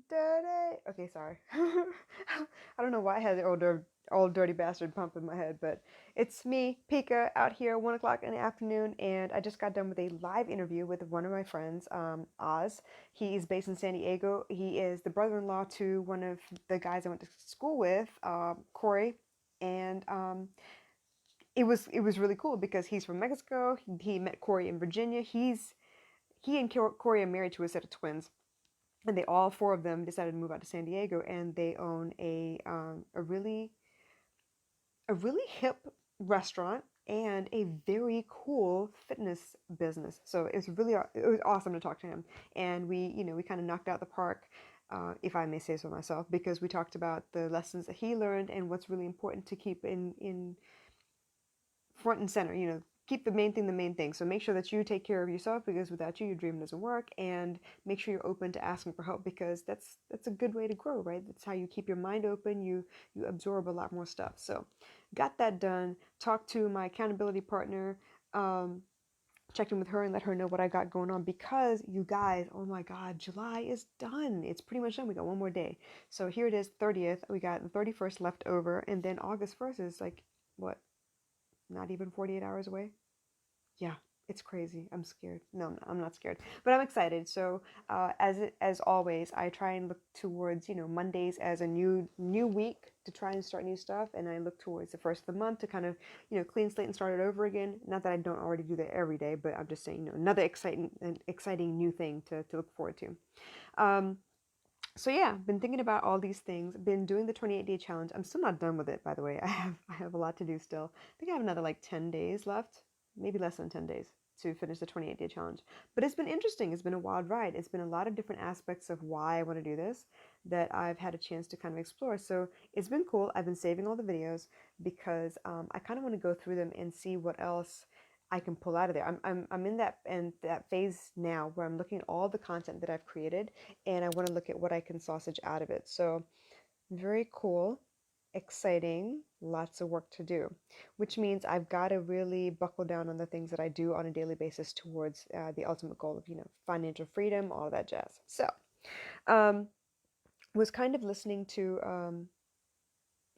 Dirty. Okay, sorry. I don't know why I had the old dirty bastard pump in my head, but it's me, Pika, out here 1 o'clock in the afternoon, and I just got done with a live interview with one of my friends, Oz. He is based in San Diego. He is the brother-in-law to one of the guys I went to school with, Corey, and it was really cool because he's from Mexico. He met Corey in Virginia. He and Corey are married to a set of twins, and they all four of them decided to move out to San Diego, and they own a really hip restaurant and a very cool fitness business. So it was awesome to talk to him, and we kind of knocked out the park, if I may say so myself, because we talked about the lessons that he learned and what's really important to keep in front and center. Keep the main thing the main thing. So make sure that you take care of yourself, because without you, your dream doesn't work. And make sure you're open to asking for help, because that's a good way to grow, right? That's how you keep your mind open. You absorb a lot more stuff. So got that done. Talked to my accountability partner. Um, Checked in with her and let her know what I got going on, because you guys, oh my God, July is done. It's pretty much done. We got one more day. So here it is, 30th. We got the 31st left over, and then August 1st is like, what, not even 48 hours away? Yeah, it's crazy. I'm scared. No, I'm not scared, but I'm excited. So, as always, I try and look towards Mondays as a new week to try and start new stuff, and I look towards the first of the month to kind of clean slate and start it over again. Not that I don't already do that every day, but I'm just saying another exciting new thing to look forward to. Um, so yeah, been thinking about all these things. Been doing the 28-day challenge. I'm still not done with it, by the way. I have a lot to do still. I think I have another like 10 days left, maybe less than 10 days to finish the 28-day challenge. But it's been interesting. It's been a wild ride. It's been a lot of different aspects of why I want to do this that I've had a chance to kind of explore. So it's been cool. I've been saving all the videos because I kind of want to go through them and see what else I can pull out of there. I'm in that phase now where I'm looking at all the content that I've created, and I want to look at what I can sausage out of it. So, very cool, exciting, lots of work to do, which means I've got to really buckle down on the things that I do on a daily basis towards the ultimate goal of, financial freedom, all of that jazz. So, um, was kind of listening to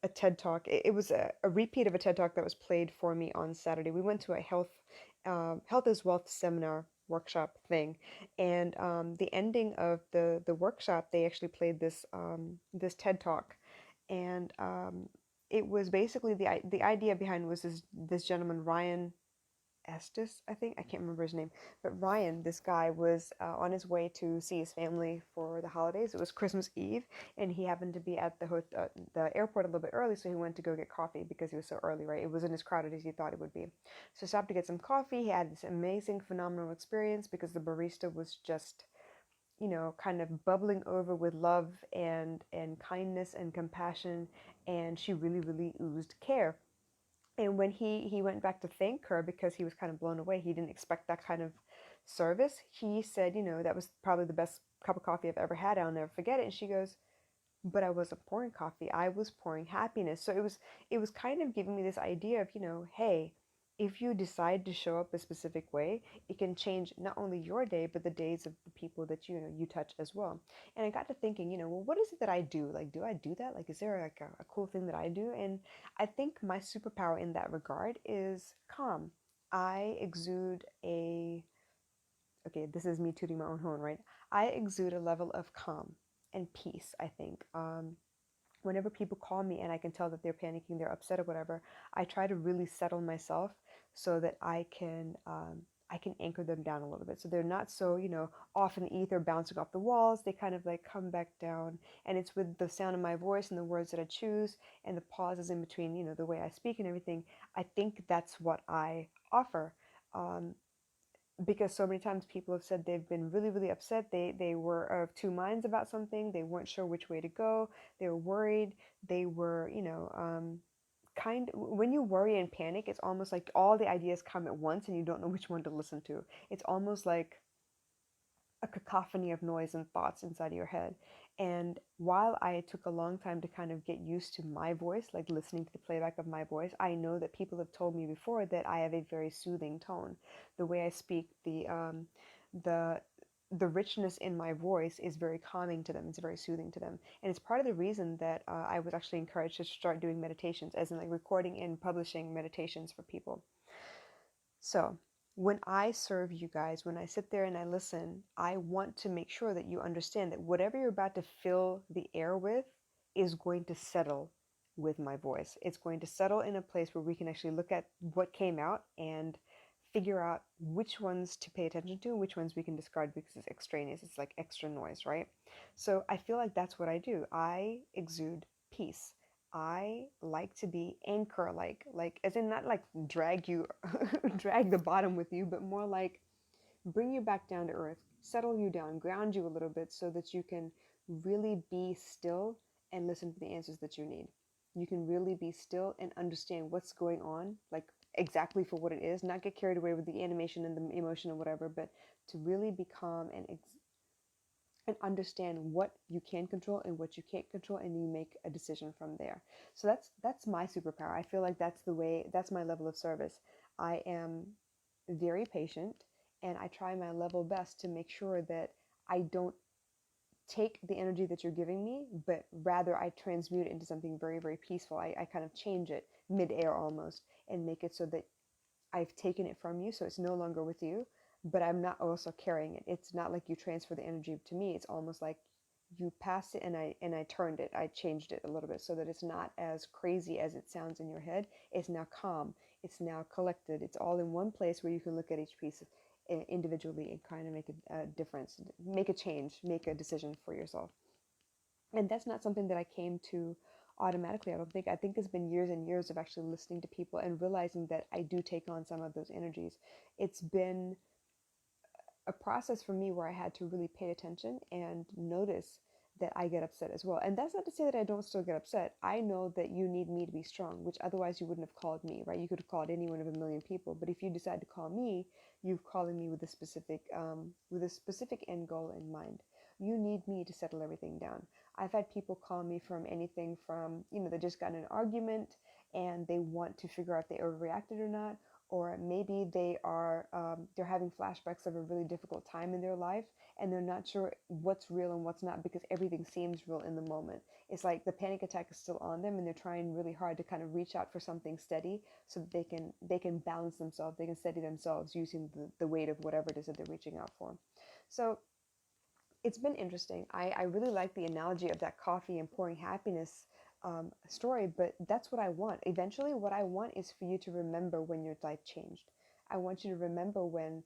a TED Talk. It was a repeat of a TED Talk that was played for me on Saturday. We went to a health is wealth seminar workshop thing, and the ending of the workshop, they actually played this TED Talk, and it was basically the idea behind was this gentleman, Ryan Estes, I think. I can't remember his name. But Ryan, this guy, was on his way to see his family for the holidays. It was Christmas Eve, and he happened to be at the airport a little bit early, so he went to go get coffee because he was so early, right? It wasn't as crowded as he thought it would be. So he stopped to get some coffee. He had this amazing, phenomenal experience because the barista was just, kind of bubbling over with love and kindness and compassion, and she really, really oozed care. And when he went back to thank her, because he was kind of blown away, he didn't expect that kind of service. He said, that was probably the best cup of coffee I've ever had. I'll never forget it. And she goes, but I wasn't pouring coffee. I was pouring happiness. So it was kind of giving me this idea of, hey, if you decide to show up a specific way, it can change not only your day, but the days of the people that you touch as well. And I got to thinking, well, what is it that I do? Like, do I do that? Like, is there like a cool thing that I do? And I think my superpower in that regard is calm. I exude okay, this is me tooting my own horn, right? I exude a level of calm and peace, I think. Whenever people call me and I can tell that they're panicking, they're upset or whatever, I try to really settle myself so that I can anchor them down a little bit. So they're not so, off in the ether, bouncing off the walls. They kind of like come back down. And it's with the sound of my voice and the words that I choose and the pauses in between, the way I speak and everything. I think that's what I offer. Um, because so many times people have said they've been really, really upset. They were of two minds about something. They weren't sure which way to go. They were worried. They were, when you worry and panic, it's almost like all the ideas come at once and you don't know which one to listen to. It's almost like a cacophony of noise and thoughts inside of your head. And while I took a long time to kind of get used to my voice, like listening to the playback of my voice, I know that people have told me before that I have a very soothing tone. The way I speak, the the richness in my voice is very calming to them. It's very soothing to them. And it's part of the reason that I was actually encouraged to start doing meditations, as in like recording and publishing meditations for people. So when I serve you guys, when I sit there and I listen, I want to make sure that you understand that whatever you're about to fill the air with is going to settle with my voice. It's going to settle in a place where we can actually look at what came out and figure out which ones to pay attention to and which ones we can discard because it's extraneous. It's like extra noise, right? So I feel like that's what I do. I exude peace. I like to be anchor like as in not like drag you drag the bottom with you, but more like bring you back down to earth, settle you down, ground you a little bit so that you can really be still and listen to the answers that you need. You can really be still and understand what's going on, like exactly for what it is, not get carried away with the animation and the emotion or whatever, but to really be calm and understand what you can control and what you can't control, and you make a decision from there. So that's my superpower. I feel like that's the way, that's my level of service. I am very patient, and I try my level best to make sure that I don't take the energy that you're giving me, but rather I transmute it into something very, very peaceful. I kind of change it mid-air almost and make it so that I've taken it from you, so it's no longer with you, but I'm not also carrying it. It's not like you transfer the energy to me. It's almost like you passed it and I turned it. I changed it a little bit so that it's not as crazy as it sounds in your head. It's now calm. It's now collected. It's all in one place where you can look at each piece individually and kind of make a difference, make a change, make a decision for yourself. And that's not something that I came to automatically. I don't think. I think it's been years and years of actually listening to people and realizing that I do take on some of those energies. It's been a process for me where I had to really pay attention and notice that I get upset as well. And that's not to say that I don't still get upset. I know that you need me to be strong, which otherwise you wouldn't have called me, right? You could have called any one of a million people, but if you decide to call me, you're calling me with a specific end goal in mind. You need me to settle everything down. I've had people call me from anything from, they just got in an argument and they want to figure out if they overreacted or not, or maybe they're having flashbacks of a really difficult time in their life and they're not sure what's real and what's not because everything seems real in the moment. It's like the panic attack is still on them and they're trying really hard to kind of reach out for something steady so that they can balance themselves, they can steady themselves using the weight of whatever it is that they're reaching out for. So it's been interesting. I really like the analogy of that coffee and pouring happiness story, but that's what I want. Eventually, what I want is for you to remember when your life changed. I want you to remember when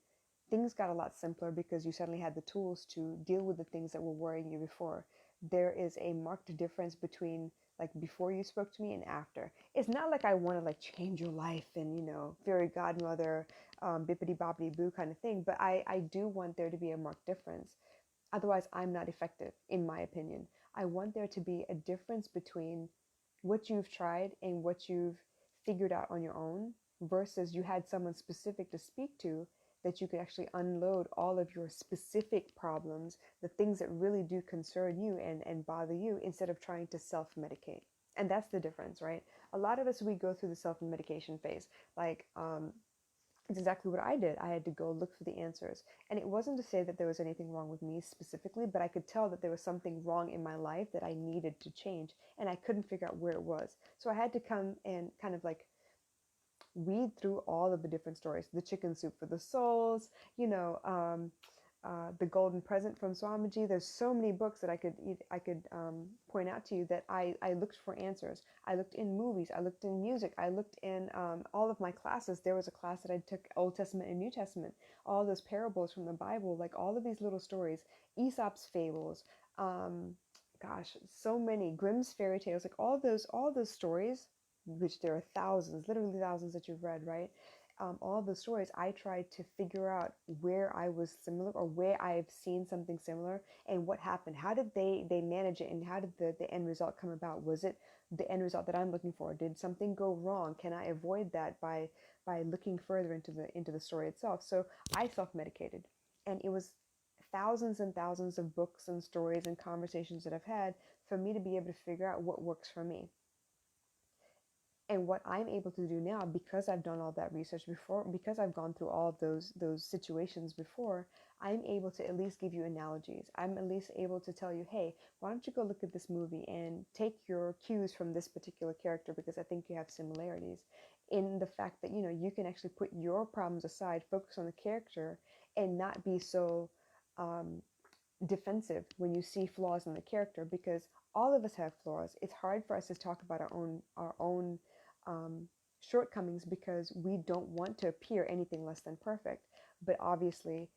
things got a lot simpler because you suddenly had the tools to deal with the things that were worrying you before. There is a marked difference between like before you spoke to me and after. It's not like I want to like change your life and, fairy godmother, bippity boppity boo kind of thing, but I do want there to be a marked difference. Otherwise, I'm not effective, in my opinion. I want there to be a difference between what you've tried and what you've figured out on your own versus you had someone specific to speak to that you could actually unload all of your specific problems, the things that really do concern you and bother you, instead of trying to self-medicate. And that's the difference, right? A lot of us, we go through the self-medication phase. Like, it's exactly what I did. I had to go look for the answers. And it wasn't to say that there was anything wrong with me specifically, but I could tell that there was something wrong in my life that I needed to change, and I couldn't figure out where it was. So I had to come and kind of like read through all of the different stories. The Chicken Soup for the Souls, The Golden Present from Swamiji. There's so many books that I could point out to you that I looked for answers. I looked in movies. I looked in music. I looked in all of my classes. There was a class that I took Old Testament and New Testament. All those parables from the Bible, like all of these little stories, Aesop's fables. Gosh, so many Grimm's fairy tales, like all those stories, which there are thousands, literally thousands that you've read, right? All the stories, I tried to figure out where I was similar or where I've seen something similar and what happened. How did they manage it, and how did the end result come about? Was it the end result that I'm looking for? Did something go wrong? Can I avoid that by looking further into the story itself? So I self-medicated, and it was thousands and thousands of books and stories and conversations that I've had for me to be able to figure out what works for me. And what I'm able to do now, because I've done all that research before, because I've gone through all of those situations before, I'm able to at least give you analogies. I'm at least able to tell you, hey, why don't you go look at this movie and take your cues from this particular character, because I think you have similarities in the fact that, you can actually put your problems aside, focus on the character, and not be so um, defensive when you see flaws in the character, because all of us have flaws. It's hard for us to talk about our own um, shortcomings, because we don't want to appear anything less than perfect. But obviously,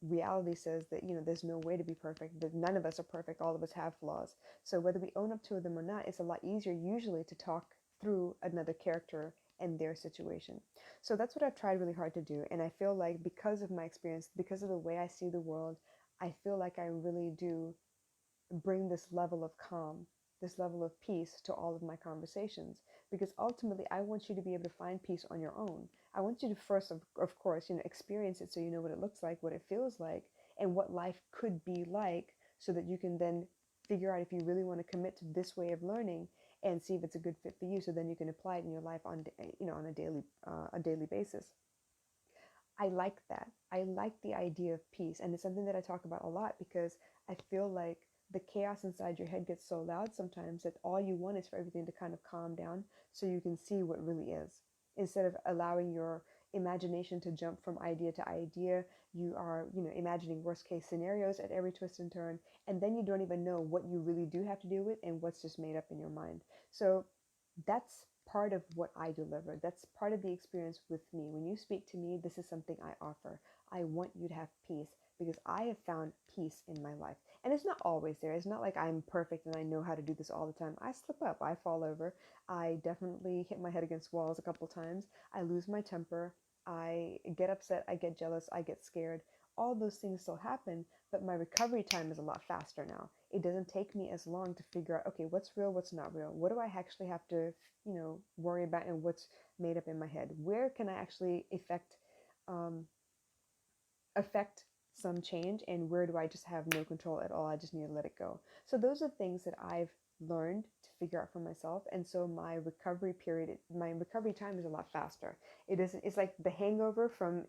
reality says that there's no way to be perfect, that none of us are perfect, all of us have flaws. So whether we own up to them or not, it's a lot easier usually to talk through another character and their situation. So that's what I've tried really hard to do, and I feel like because of my experience, because of the way I see the world, I feel like I really do bring this level of calm, this level of peace to all of my conversations. Because ultimately, I want you to be able to find peace on your own. I want you to first, of course, experience it, so you know what it looks like, what it feels like, and what life could be like, so that you can then figure out if you really want to commit to this way of learning and see if it's a good fit for you. So then you can apply it in your life on a daily basis. I like that. I like the idea of peace. And it's something that I talk about a lot, because I feel like the chaos inside your head gets so loud sometimes that all you want is for everything to kind of calm down, so you can see what really is. Instead of allowing your imagination to jump from idea to idea, you are, imagining worst case scenarios at every twist and turn. And then you don't even know what you really do have to deal with and what's just made up in your mind. So that's part of what I deliver. That's part of the experience with me. When you speak to me, this is something I offer. I want you to have peace, because I have found peace in my life. And it's not always there. It's not like I'm perfect and I know how to do this all the time. I slip up, I fall over. I definitely hit my head against walls a couple times. I lose my temper. I get upset. I get jealous. I get scared. All those things still happen, but my recovery time is a lot faster now. It doesn't take me as long to figure out, okay, what's real, what's not real. What do I actually have to, worry about, and what's made up in my head? Where can I actually um, affect some change, and where do I just have no control at all? I just need to let it go. So those are things that I've learned to figure out for myself. And so my recovery time is a lot faster. It's like the hangover from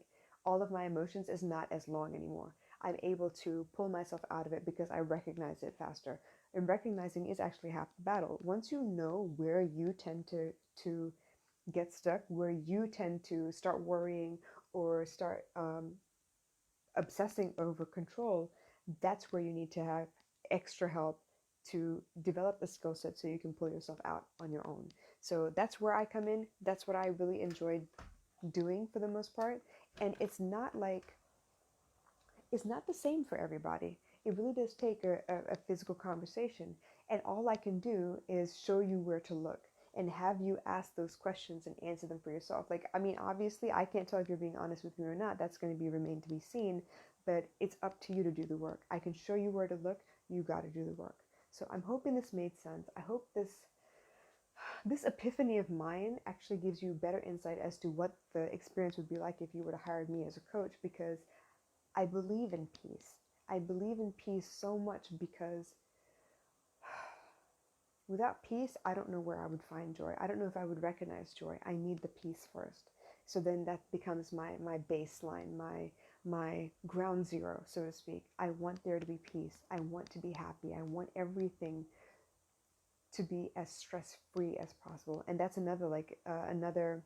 all of my emotions is not as long anymore. I'm able to pull myself out of it because I recognize it faster. And recognizing is actually half the battle. Once you know where you tend to get stuck, where you tend to start worrying or start obsessing over control, that's where you need to have extra help to develop the skill set, so you can pull yourself out on your own. So that's where I come in. That's what I really enjoyed doing for the most part. And it's not the same for everybody. It really does take a physical conversation. And all I can do is show you where to look and have you ask those questions and answer them for yourself. Like, I mean, obviously, I can't tell if you're being honest with me or not. That's going to be remain to be seen. But it's up to you to do the work. I can show you where to look. You got to do the work. So I'm hoping this made sense. I hope this epiphany of mine actually gives you better insight as to what the experience would be like if you were to hire me as a coach, because I believe in peace. I believe in peace so much, because without peace, I don't know where I would find joy. I don't know if I would recognize joy. I need the peace first. So then that becomes my baseline, my ground zero, so to speak. I want there to be peace. I want to be happy. I want everything to be as stress-free as possible. And that's another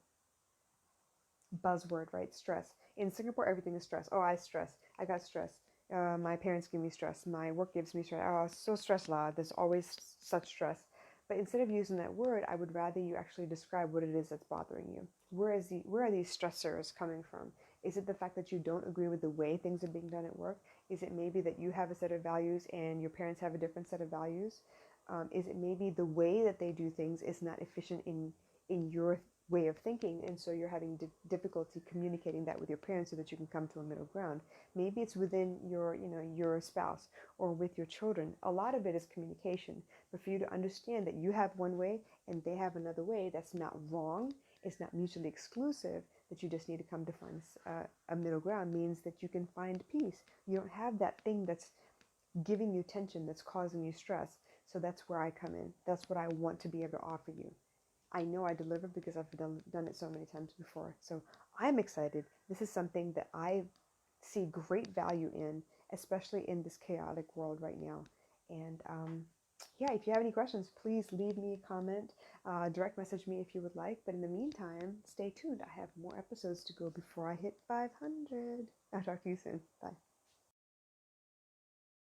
buzzword, right? Stress. In Singapore, everything is stress. Oh, I stress. I got stress. My parents give me stress. My work gives me stress. Oh, so stress la. There's always such stress. But instead of using that word, I would rather you actually describe what it is that's bothering you. Where are these stressors coming from? Is it the fact that you don't agree with the way things are being done at work? Is it maybe that you have a set of values and your parents have a different set of values? Is it maybe the way that they do things is not efficient in your way of thinking, and so you're having difficulty communicating that with your parents so that you can come to a middle ground? Maybe it's within your spouse or with your children. A lot of it is communication, but for you to understand that you have one way and they have another way, that's not wrong. It's not mutually exclusive. That you just need to come to find a middle ground means that you can find peace. You don't have that thing that's giving you tension, that's causing you stress. So that's where I come in. That's what I want to be able to offer you. I know I deliver because I've done it so many times before. So I'm excited. This is something that I see great value in, especially in this chaotic world right now. And yeah, if you have any questions, please leave me a comment, direct message me if you would like. But in the meantime, stay tuned. I have more episodes to go before I hit 500. I'll talk to you soon. Bye.